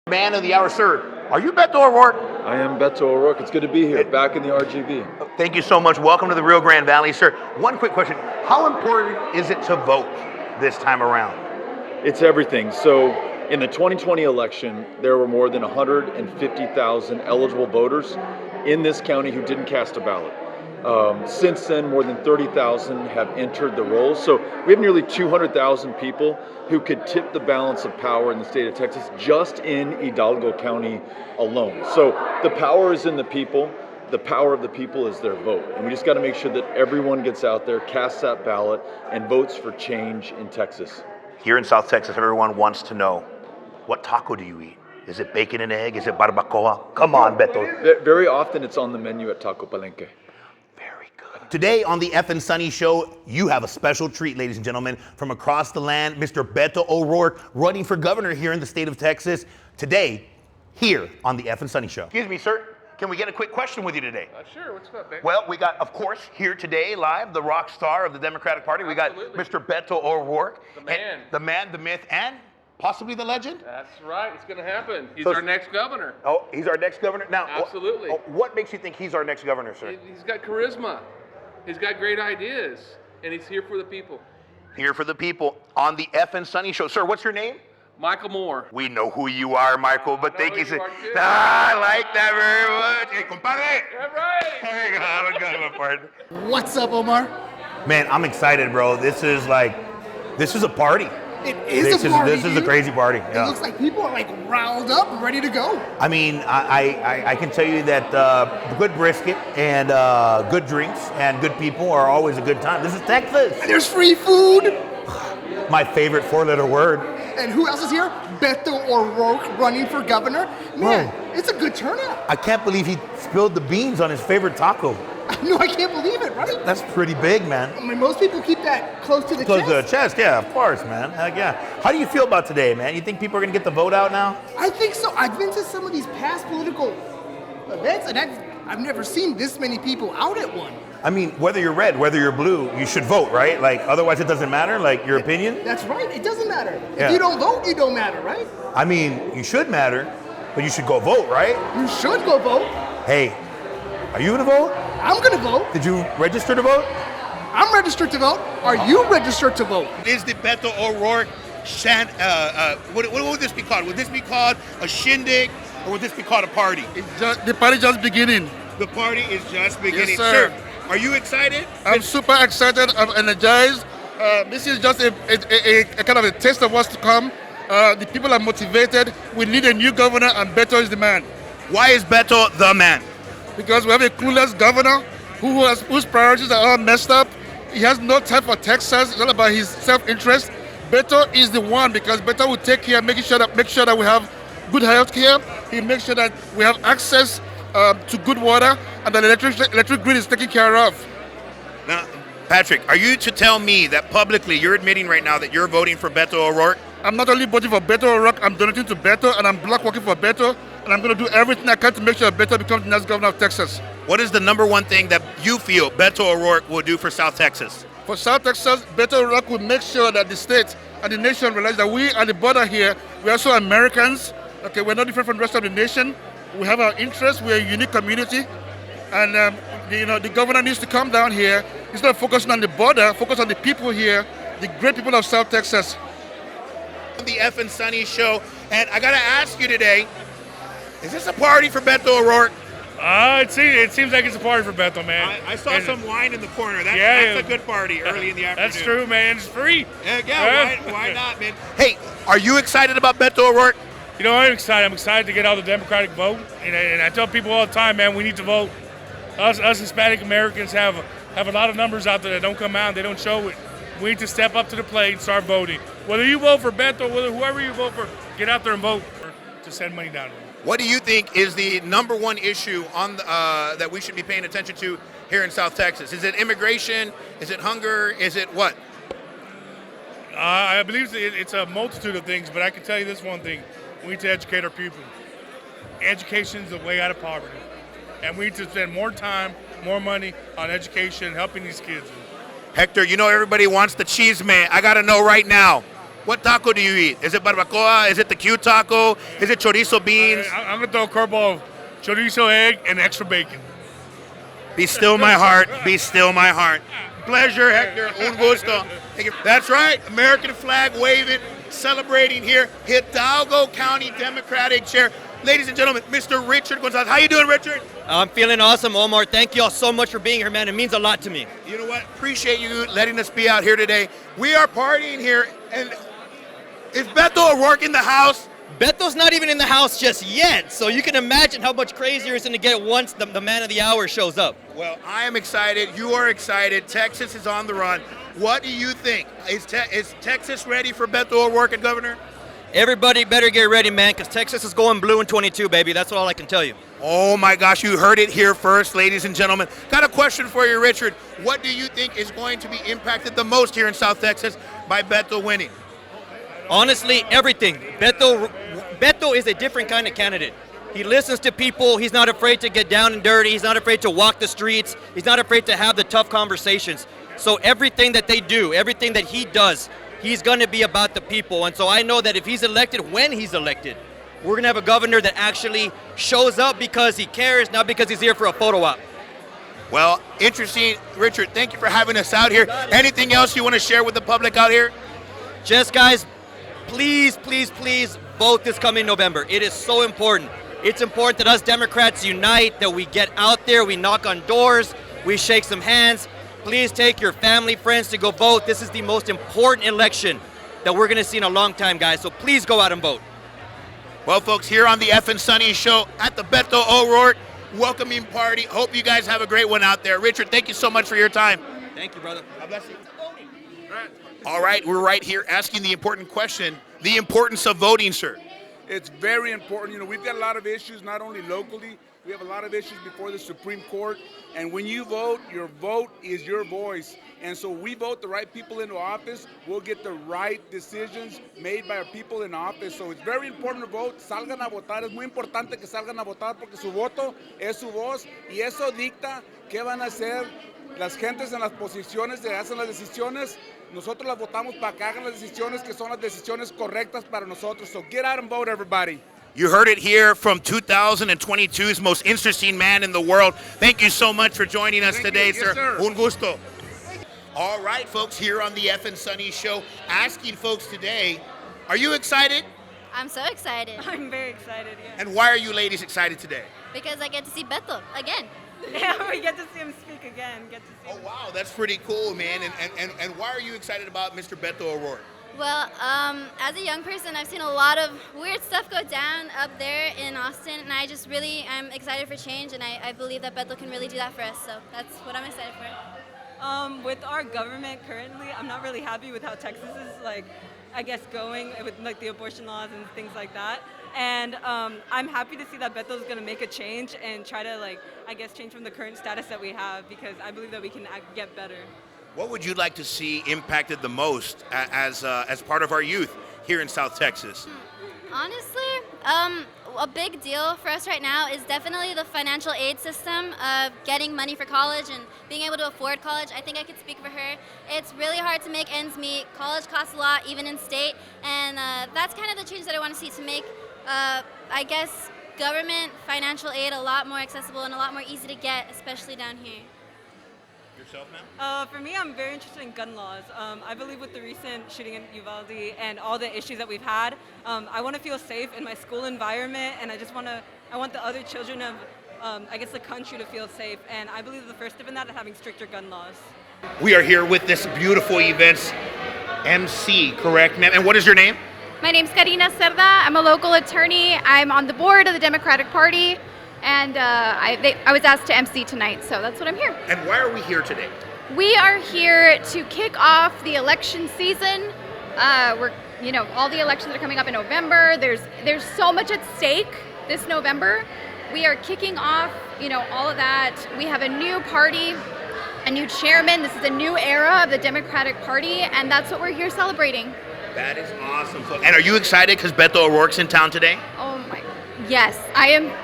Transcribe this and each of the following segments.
Man of the hour, sir. Are you Beto O'Rourke? I am Beto O'Rourke. It's good to be here, back in the RGV. Thank you so much. Welcome to the Rio Grande Valley, sir. One quick question. How important is it to vote this time around? It's everything. So in the 2020 election, there were more than 150,000 eligible voters in this county who didn't cast a ballot. Since then, more than 30,000 have entered the rolls. So we have nearly 200,000 people who could tip the balance of power in the state of Texas just in Hidalgo County alone. So the power is in the people. The power of the people is their vote. And we just got to make sure that everyone gets out there, casts that ballot, and votes for change in Texas. Here in South Texas, everyone wants to know, what taco do you eat? Is it bacon and egg? Is it barbacoa? Come on, Beto. Very often it's on the menu at Taco Palenque. Today on the Ef'n Sunny Show, you have a special treat, ladies and gentlemen. From across the land, Mr. Beto O'Rourke running for governor here in the state of Texas. Today, here on the Ef'n Sunny Show. Excuse me, sir. Can we get a quick question with you today? Sure. What's up, man? Well, we got, of course, here today, live, the rock star of the Democratic Party. Absolutely. We got Mr. Beto O'Rourke. The man. The man, the myth, and possibly the legend. That's right. It's going to happen. He's our next governor. Oh, he's our next governor? Now, Absolutely. What makes you think he's our next governor, sir? He's got charisma. He's got great ideas, and he's here for the people. Here for the people on the Ef'n Sunny Show. Sir, what's your name? Michael Moore. We know who you are, Michael, but thank you. I I like that very much. Hey, compadre. All right. What's up, Omar? Man, I'm excited, bro. This is a party. It is a party. This is a crazy party. It looks like people are like riled up and ready to go. I mean, I can tell you that good brisket and good drinks and good people are always a good time. This is Texas. And there's free food. My favorite four-letter word. And who else is here? Beto O'Rourke running for governor. Man, It's a good turnout. I can't believe he spilled the beans on his favorite taco. No, I can't believe it, right? That's pretty big, man. I mean, most people keep that close to the Close chest. to the chest, yeah, of course, man. Heck yeah. How do you feel about today, man? You think people are gonna get the vote out now? I think so. I've been to some of these past political events, and I've never seen this many people out at one. I mean, whether you're red, whether you're blue, you should vote, right? Like, otherwise it doesn't matter, like, your opinion? That's right. It doesn't matter. Yeah. If you don't vote, you don't matter, right? I mean, you should matter, but you should go vote, right? You should go vote. Hey, are you gonna vote? I'm gonna vote. Did you register to vote? I'm registered to vote. Are you registered to vote? Is the Beto O'Rourke what would this be called? Would this be called a shindig, or would this be called a party? The party just beginning. The party is just beginning. Yes, sir. Are you excited? I'm super excited. I'm energized. This is just a kind of a taste of what's to come. The people are motivated. We need a new governor, and Beto is the man. Why is Beto the man? Because we have a clueless governor whose priorities are all messed up. He has no time for Texas. It's all about his self-interest. Beto is the one, because Beto will take care, make sure that we have good health care. He makes sure that we have access to good water, and that the electric grid is taken care of. Now, Patrick, are you to tell me that publicly you're admitting right now that you're voting for Beto O'Rourke? I'm not only voting for Beto O'Rourke, I'm donating to Beto, and I'm block working for Beto, and I'm going to do everything I can to make sure Beto becomes the next governor of Texas. What is the number one thing that you feel Beto O'Rourke will do for South Texas? For South Texas, Beto O'Rourke will make sure that the state and the nation realize that we at the border here, we're also Americans. Okay, we're not different from the rest of the nation. We have our interests. We're a unique community, and the governor needs to come down here. He's not focusing on the border, focus on the people here, the great people of South Texas. The Ef'n Sunny Show, and I gotta ask you today: is this a party for Beto O'Rourke? It seems like it's a party for Beto, man. I saw some wine in the corner. That's a good party early in the afternoon. That's true, man. It's free. Why not, man? Hey, are you excited about Beto O'Rourke? You know, I'm excited. I'm excited to get out the Democratic vote, and I tell people all the time, man, we need to vote. Us Hispanic Americans have a lot of numbers out there that don't come out. They don't show it. We need to step up to the plate and start voting. Whether you vote for Beto, whoever you vote for, get out there and vote to send money down. What do you think is the number one issue on that we should be paying attention to here in South Texas? Is it immigration? Is it hunger? Is it what? I believe it's a multitude of things, but I can tell you this one thing. We need to educate our people. Education is the way out of poverty. And we need to spend more time, more money on education, helping these kids. Hector, you know everybody wants the cheese man. I got to know right now, What taco do you eat? Is it barbacoa? Is it the Q taco? Is it chorizo beans? I'm going to throw a curveball of chorizo egg and extra bacon. Be still my heart. Be still my heart. Pleasure, Hector. Un gusto. Thank you. That's right. American flag waving, celebrating here. Hidalgo County Democratic Chair. Ladies and gentlemen, Mr. Richard Gonzalez. How you doing, Richard? I'm feeling awesome, Omar. Thank you all so much for being here, man. It means a lot to me. You know what? Appreciate you letting us be out here today. We are partying here, and is Beto O'Rourke in the house? Beto's not even in the house just yet, so you can imagine how much crazier it's going to get once the man of the hour shows up. Well, I am excited. You are excited. Texas is on the run. What do you think? Is Texas ready for Beto O'Rourke as governor? Everybody better get ready, man, because Texas is going blue in 22, baby. That's all I can tell you. Oh my gosh, you heard it here first, ladies and gentlemen. Got a question for you, Richard. What do you think is going to be impacted the most here in South Texas by Beto winning? Honestly, everything. Beto is a different kind of candidate. He listens to people. He's not afraid to get down and dirty. He's not afraid to walk the streets. He's not afraid to have the tough conversations. So everything that they do, everything that he does, he's going to be about the people. And so I know that if he's elected, when he's elected, we're going to have a governor that actually shows up because he cares, not because he's here for a photo op. Well, interesting. Richard, thank you for having us out here. Anything else you want to share with the public out here? Just, guys, please, please, please vote this coming November. It is so important. It's important that us Democrats unite, that we get out there, we knock on doors, we shake some hands. Please take your family, friends to go vote. This is the most important election that we're going to see in a long time, guys. So please go out and vote. Well, folks, here on the Ef'n Sunny Show at the Beto O'Rourke welcoming party. Hope you guys have a great one out there. Richard, thank you so much for your time. Thank you, brother. God bless you. All right, we're right here asking the important question, the importance of voting, sir. It's very important. You know, we've got a lot of issues, not only locally, we have a lot of issues before the Supreme Court. And when you vote, your vote is your voice. And so we vote the right people into office, we'll get the right decisions made by our people in office. So it's very important to vote. Salgan a votar. Es muy importante que salgan a votar porque su voto es su voz. Y eso dicta qué van a hacer las gentes en las posiciones que hacen las decisiones. Nosotros las votamos para que hagan las decisiones que son las decisiones correctas para nosotros. So get out and vote, everybody. You heard it here from 2022's most interesting man in the world. Thank you so much for joining us today, sir. Yes, sir. Un gusto. All right, folks, here on the Ef'n Sunny Show, asking folks today, are you excited? I'm so excited. I'm very excited, yeah. And why are you ladies excited today? Because I get to see Beto again. Yeah, we get to see him speak again. Oh, wow, that's pretty cool, man. And why are you excited about Mr. Beto O'Rourke? Well, as a young person, I've seen a lot of weird stuff go down up there in Austin, and I just really am excited for change, and I believe that Beto can really do that for us, so that's what I'm excited for. With our government currently, I'm not really happy with how Texas is, like, I guess, going with like the abortion laws and things like that. And I'm happy to see that Beto's going to make a change and try to, like, I guess, change from the current status that we have, because I believe that we can get better. What would you like to see impacted the most as part of our youth here in South Texas? Honestly, a big deal for us right now is definitely the financial aid system of getting money for college and being able to afford college. I think I could speak for her. It's really hard to make ends meet. College costs a lot, even in state, and that's kind of the change that I want to see to make, I guess, government financial aid a lot more accessible and a lot more easy to get, especially down here. Yourself, ma'am? For me, I'm very interested in gun laws. I believe with the recent shooting in Uvalde and all the issues that we've had, I want to feel safe in my school environment, and I want the other children of, I guess, the country to feel safe. And I believe the first step in that is having stricter gun laws. We are here with this beautiful event's MC, correct, ma'am? And what is your name? My name's Karina Cerda. I'm a local attorney. I'm on the board of the Democratic Party. And I was asked to MC tonight, so that's what I'm here. And why are we here today? We are here to kick off the election season. All the elections are coming up in November. There's so much at stake this November. We are kicking off, all of that. We have a new party, a new chairman. This is a new era of the Democratic Party, and that's what we're here celebrating. That is awesome. And are you excited because Beto O'Rourke's in town today? Oh my. Yes,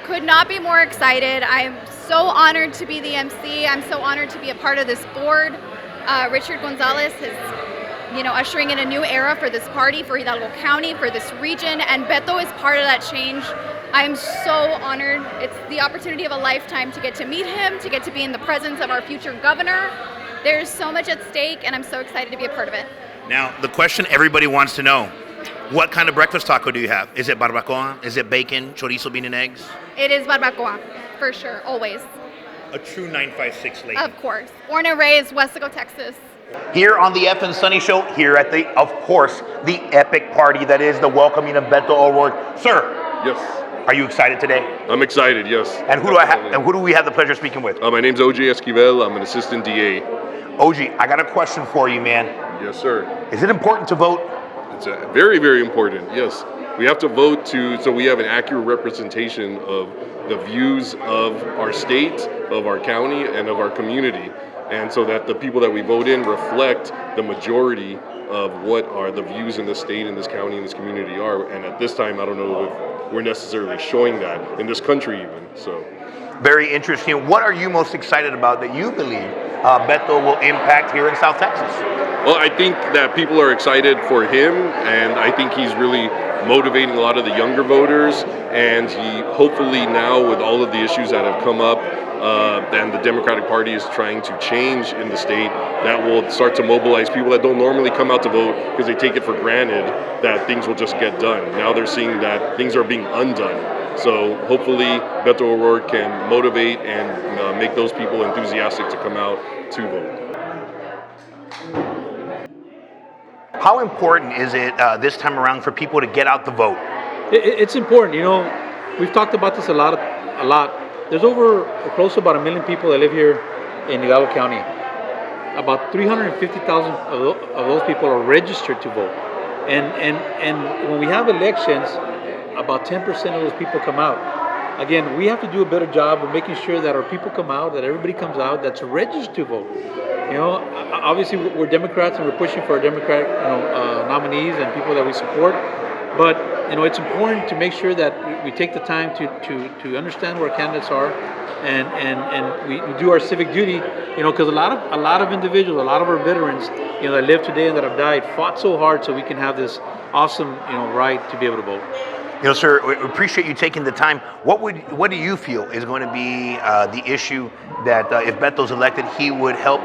could not be more excited. I am so honored to be the MC. I'm so honored to be a part of this board. Richard Gonzalez has ushering in a new era for this party, for Hidalgo County, for this region, and Beto is part of that change. I'm so honored. It's the opportunity of a lifetime to get to meet him, to get to be in the presence of our future governor. There's so much at stake, and I'm so excited to be a part of it. Now, the question everybody wants to know, what kind of breakfast taco do you have? Is it barbacoa? Is it bacon, chorizo, bean, and eggs? It is barbacoa, for sure, always. A true 956 lady. Of course. Born and raised, Westaco, Texas. Here on the Ef'n Sunny Show, here at of course, the epic party that is the welcoming of Beto O'Rourke. Sir. Yes. Are you excited today? I'm excited, yes. And who do we have the pleasure of speaking with? My name's OJ Esquivel. I'm an assistant DA. OJ, I got a question for you, man. Yes, sir. Is it important to vote? It's very, very important, yes. We have to vote so we have an accurate representation of the views of our state, of our county, and of our community. And so that the people that we vote in reflect the majority of what are the views in this state, in this county, in this community are. And at this time, I don't know if we're necessarily showing that in this country even, so. Very interesting. What are you most excited about that you believe Beto will impact here in South Texas? Well, I think that people are excited for him, and I think he's really motivating a lot of the younger voters, and he hopefully now with all of the issues that have come up and the Democratic Party is trying to change in the state, that will start to mobilize people that don't normally come out to vote because they take it for granted that things will just get done. Now they're seeing that things are being undone. So hopefully Beto O'Rourke can motivate and make those people enthusiastic to come out to vote. How important is it this time around for people to get out the vote? It's important. We've talked about this a lot. There's close to about 1 million people that live here in Hidalgo County. About 350,000 of those people are registered to vote. And when we have elections, about 10% of those people come out. Again, we have to do a better job of making sure that our people come out, that everybody comes out that's registered to vote. Obviously we're Democrats and we're pushing for our Democratic nominees and people that we support. But it's important to make sure that we take the time to understand where our candidates are, and we do our civic duty. Because a lot of individuals, a lot of our veterans, that live today and that have died, fought so hard so we can have this awesome, right to be able to vote. Sir, we appreciate you taking the time. What do you feel is going to be the issue that if Beto's elected, he would help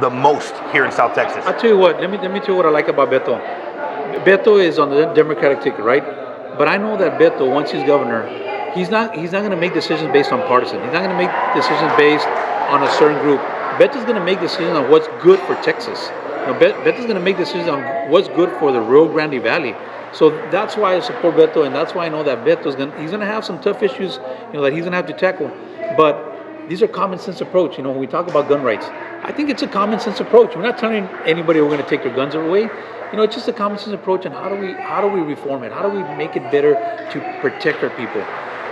the most here in South Texas? I'll tell you what. Let me tell you what I like about Beto. Beto is on the Democratic ticket, right? But I know that Beto, once he's governor, he's not going to make decisions based on partisan. He's not going to make decisions based on a certain group. Beto's going to make decisions on what's good for Texas. Beto's going to make decisions on what's good for the Rio Grande Valley. So that's why I support Beto, and that's why I know that Beto's he's going to have some tough issues, that he's going to have to tackle. But these are common sense approach. When we talk about gun rights, I think it's a common sense approach. We're not telling anybody we're going to take their guns away. It's just a common sense approach. And how do we reform it? How do we make it better to protect our people?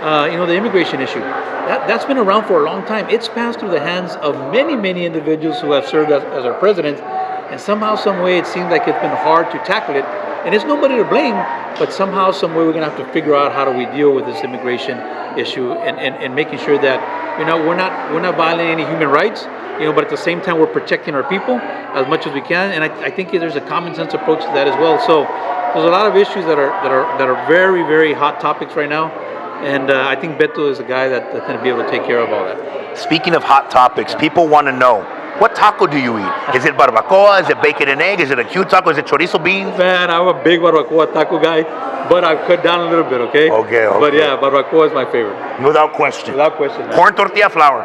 The immigration issue, that's been around for a long time. It's passed through the hands of many, many individuals who have served as our president, and somehow, some way, it seems like it's been hard to tackle it. And it's nobody to blame, but somehow, some way, we're going to have to figure out how do we deal with this immigration issue and making sure that we're not violating any human rights, but at the same time we're protecting our people as much as we can. And I think there's a common sense approach to that as well. So there's a lot of issues that are very, very hot topics right now, and I think Beto is a guy that's going to be able to take care of all that. Speaking of hot topics, people want to know, what taco do you eat? Is it barbacoa? Is it bacon and egg? Is it a cute taco? Is it chorizo beans? Man, I'm a big barbacoa taco guy, but I've cut down a little bit, okay? Okay. But yeah, barbacoa is my favorite. Without question. Without question. Man. Corn tortilla, flour?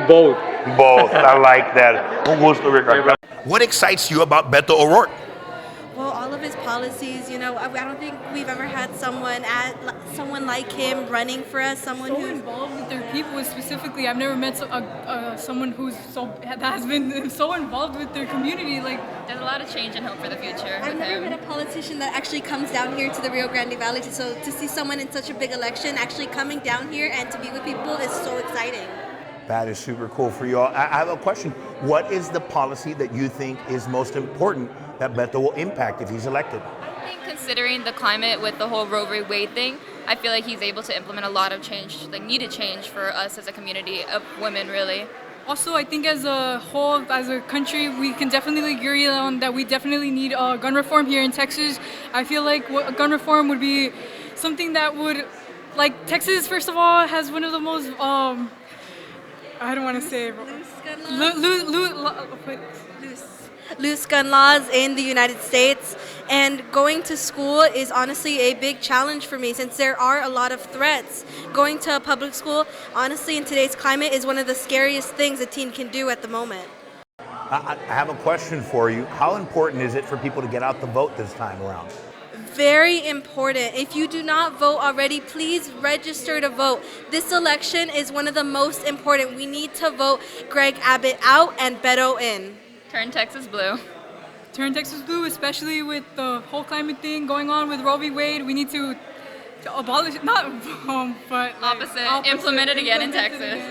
Both. I like that. What excites you about Beto O'Rourke? Well, all of his policies, I don't think we've ever had someone like him running for us. Someone who's involved with their people. Specifically, I've never met someone that has been so involved with their community. There's a lot of change and hope for the future. I've never met a politician that actually comes down here to the Rio Grande Valley. So to see someone in such a big election actually coming down here and to be with people is so exciting. That is super cool for you all. I have a question. What is the policy that you think is most important that Beto will impact if he's elected? I think considering the climate with the whole Roe v. Wade thing, I feel like he's able to implement a lot of change, needed change for us as a community of women, really. Also, I think as a whole, as a country, we can definitely agree on that we definitely need gun reform here in Texas. I feel like gun reform would be something that would, like, Texas, first of all, has one of the most, I don't want to say, loose gun laws in the United States, and going to school is honestly a big challenge for me since there are a lot of threats. Going to a public school, honestly, in today's climate is one of the scariest things a teen can do at the moment. I have a question for you. How important is it for people to get out the vote this time around? Very important. If you do not vote already, please register to vote. This election is one of the most important. We need to vote Greg Abbott out and Beto in. Turn Texas blue. Turn Texas blue, especially with the whole climate thing going on with Roe v. Wade. We need to abolish it, not but like, opposite. Implement it again in Texas.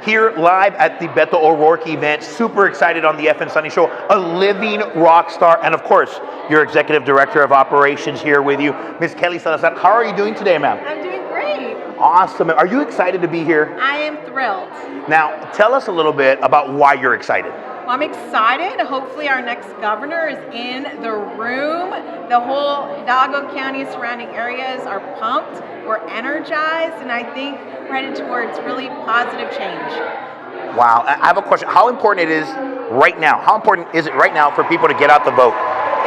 Here live at the Beto O'Rourke event, super excited on the Ef'n Sunny Show, a living rock star, and of course, your Executive Director of Operations here with you, Ms. Kelly Salazar. How are you doing today, ma'am? I'm doing great. Awesome. Are you excited to be here? I am thrilled. Now, tell us a little bit about why you're excited. Well, I'm excited. Hopefully our next governor is in the room. The whole Hidalgo County surrounding areas are pumped. We're energized, and I think we're headed towards really positive change. Wow. I have a question. How important it is right now? How important is it right now for people to get out the vote?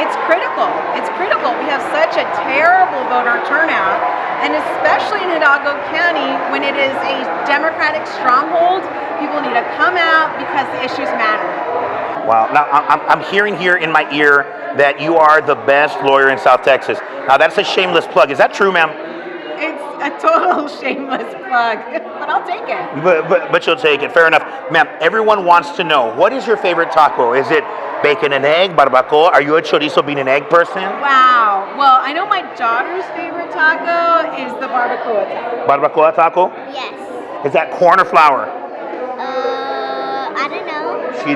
It's critical. It's critical. We have such a terrible voter turnout, and especially in Hidalgo County, when it is a Democratic stronghold, people need to come out because the issues matter. Wow. Now, I'm hearing here in my ear that you are the best lawyer in South Texas. Now, that's a shameless plug. Is that true, ma'am? It's a total shameless plug, but I'll take it. But you'll take it. Fair enough. Ma'am, everyone wants to know, what is your favorite taco? Is it bacon and egg, barbacoa? Are you a chorizo bean and egg person? Wow. Well, I know my daughter's favorite taco is the barbacoa taco. Barbacoa taco? Yes. Is that corn or flour? I don't know. She